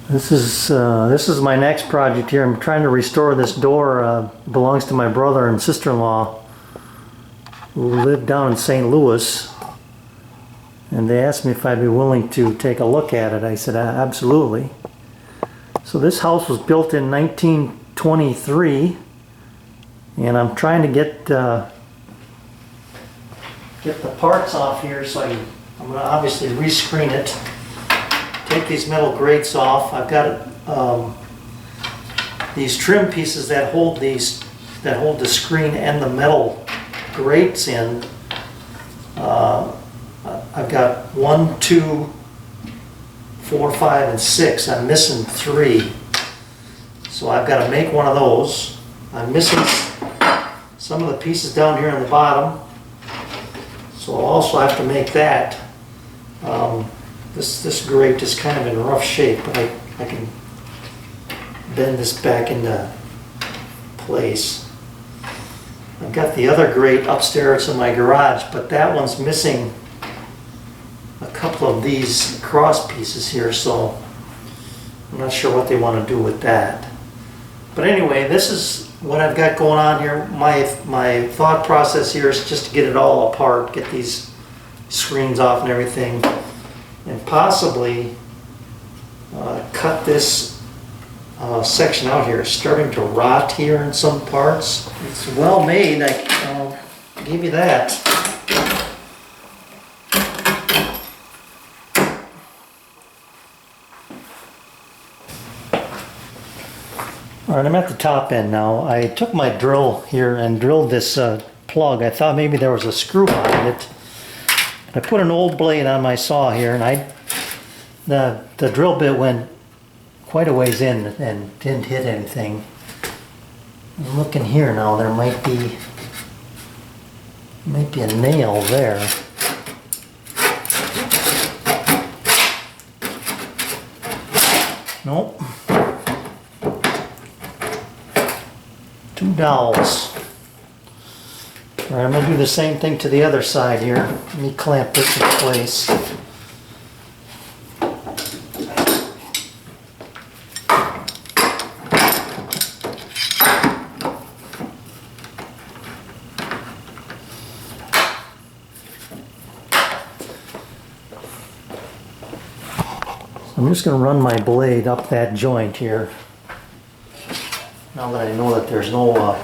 This is my next project here. I'm trying to restore this door. Belongs to my brother and sister-in-law who live down in St. Louis, and they asked me if I'd be willing to take a look at it. I said absolutely. So this house was built in 1923, and I'm trying to get the parts off here, so I'm going to obviously rescreen it. Take these metal grates off. I've got these trim pieces that hold the screen and the metal grates in. I've got 1, 2, 4, 5, and 6. I'm missing 3. So I've got to make one of those. I'm missing some of the pieces down here on the bottom. So I'll also have to make that. This grate is kind of in rough shape, but I can bend this back into place. I've got the other grate upstairs in my garage, but that one's missing a couple of these cross pieces here, so I'm not sure what they want to do with that. But anyway, this is what I've got going on here. My thought process here is just to get it all apart, get these screens off and everything, and possibly cut this section out here. It's starting to rot here in some parts. It's well made, I'll give you that. Alright, I'm at the top end now. I took my drill here and drilled this plug. I thought maybe there was a screw behind it. I put an old blade on my saw here, and the drill bit went quite a ways in and didn't hit anything. I'm looking here now, there might be a nail there. Nope. 2 dowels. Alright, I'm going to do the same thing to the other side here. Let me clamp this in place. I'm just going to run my blade up that joint here. Now that I know that there's no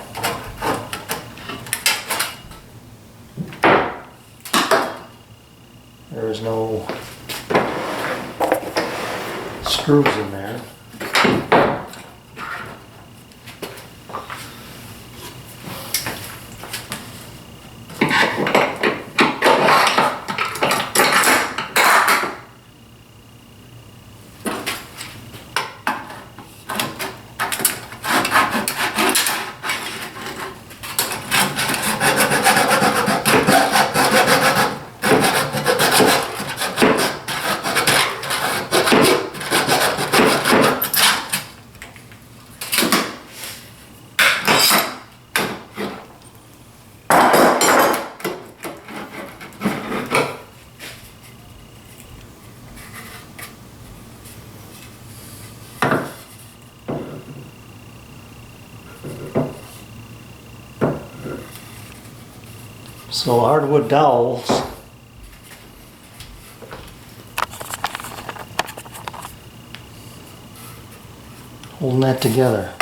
screws in there. So hardwood dowels. Holding that together.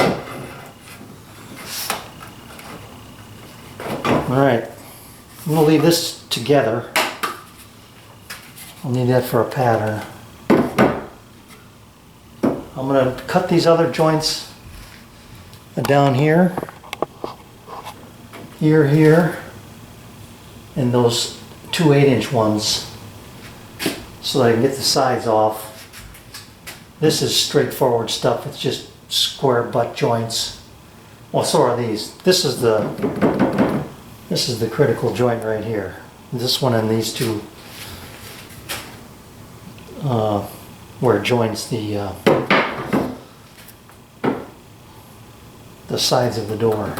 Alright, I'm going to leave this together. I'll need that for a pattern. I'm going to cut these other joints down here, here, and those 2 8-inch ones so that I can get the sides off. This is straightforward stuff. It's just square butt joints. Well, so are these. This is the critical joint right here. This one and these two, where it joins the sides of the door.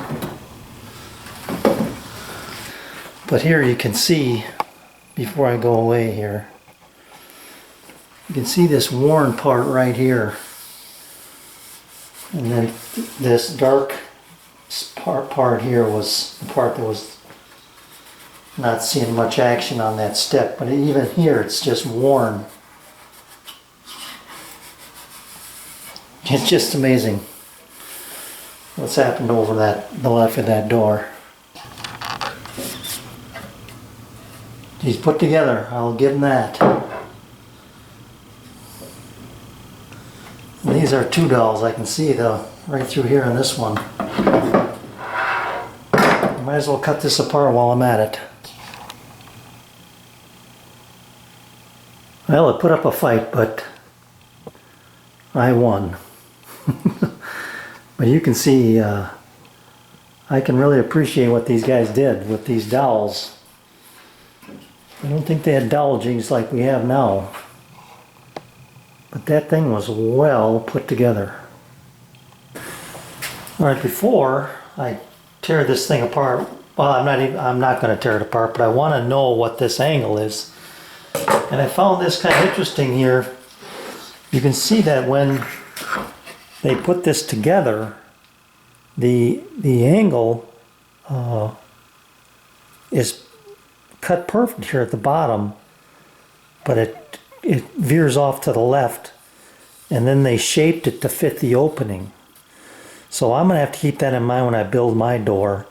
But here you can see, before I go away here, you can see this worn part right here. And then this dark part here was the part that was not seeing much action on that step, but even here it's just worn. It's just amazing what's happened over the left of that door. He's put together, I'll give him that. And these are two dowels, I can see though, right through here on this one. I might as well cut this apart while I'm at it. Well, it put up a fight, but I won. But you can see, I can really appreciate what these guys did with these dowels. I don't think they had dowel jigs like we have now. But that thing was well put together. Alright, before I tear this thing apart, well, I'm not going to tear it apart, but I want to know what this angle is. And I found this kind of interesting here. You can see that when they put this together, the angle is cut perfect here at the bottom, but it veers off to the left, and then they shaped it to fit the opening. So I'm going to have to keep that in mind when I build my door.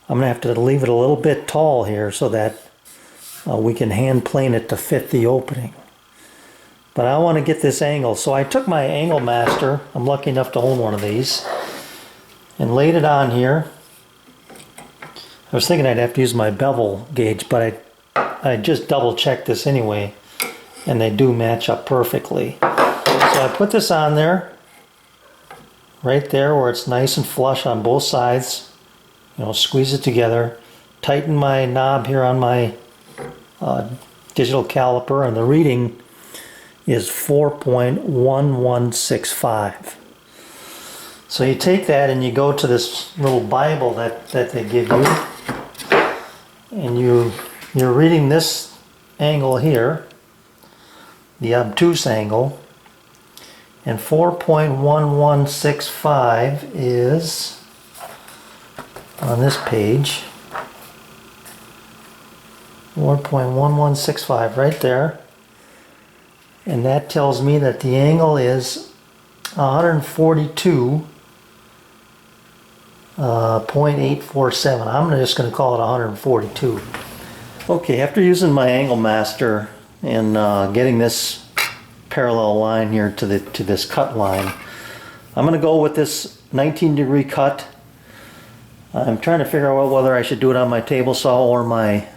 I'm going to have to leave it a little bit tall here so that we can hand plane it to fit the opening. But I want to get this angle. So I took my Angle Master, I'm lucky enough to own one of these, and laid it on here. I was thinking I'd have to use my bevel gauge, but I just double checked this anyway, and they do match up perfectly. So I put this on there, right there where it's nice and flush on both sides. You know, squeeze it together, tighten my knob here on my digital caliper, and the reading is 4.1165. So you take that and you go to this little Bible that they give you, and you're reading this angle here, the obtuse angle, and 4.1165 is on this page. 4.1165 right there. And that tells me that the angle is 142.847. I'm just going to call it 142. Okay, after using my Angle Master and getting this parallel line here to this cut line, I'm going to go with this 19-degree cut. I'm trying to figure out whether I should do it on my table saw or my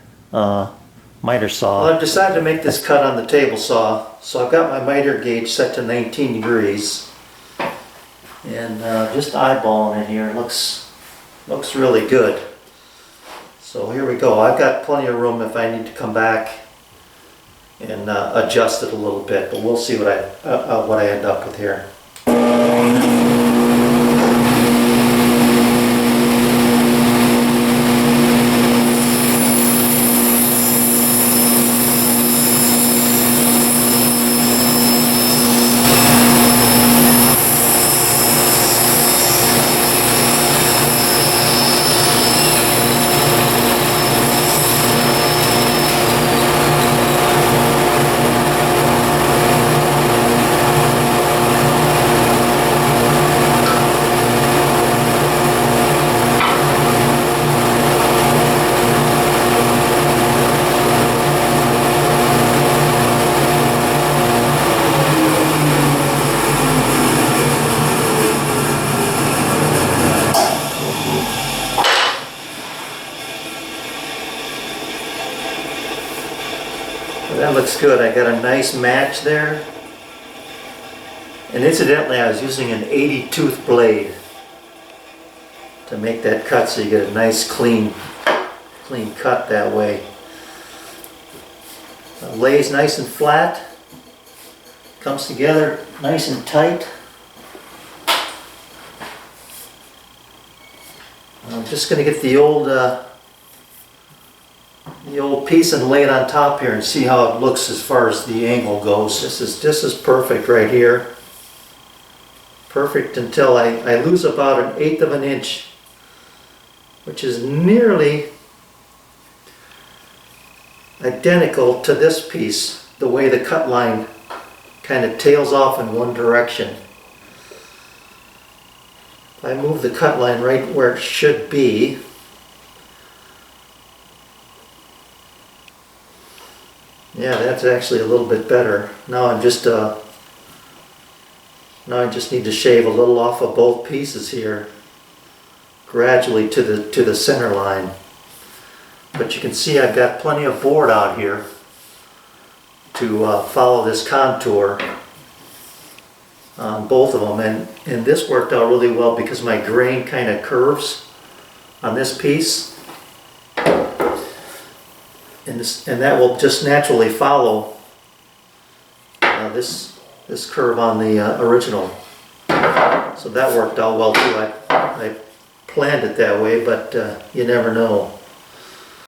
miter saw. Well, I've decided to make this cut on the table saw, so I've got my miter gauge set to 19 degrees, and just eyeballing it here, it looks really good. So here we go. I've got plenty of room if I need to come back and adjust it a little bit, but we'll see what I end up with here. That looks good. I got a nice match there. And incidentally, I was using an 80 tooth blade to make that cut, so you get a nice clean cut that way. It lays nice and flat, comes together nice and tight. I'm just going to get the old piece and lay it on top here and see how it looks as far as the angle goes. This is perfect right here. perfect until I lose about 1/8 of an inch, which is nearly identical to this piece, the way the cut line kind of tails off in one direction. If I move the cut line right where it should be, yeah, that's actually a little bit better. Now I just need to shave a little off of both pieces here, gradually to the center line. But you can see I've got plenty of board out here to follow this contour on both of them, and this worked out really well because my grain kind of curves on this piece, and that will just naturally follow this curve on the original. So that worked out well too. I planned it that way, but you never know.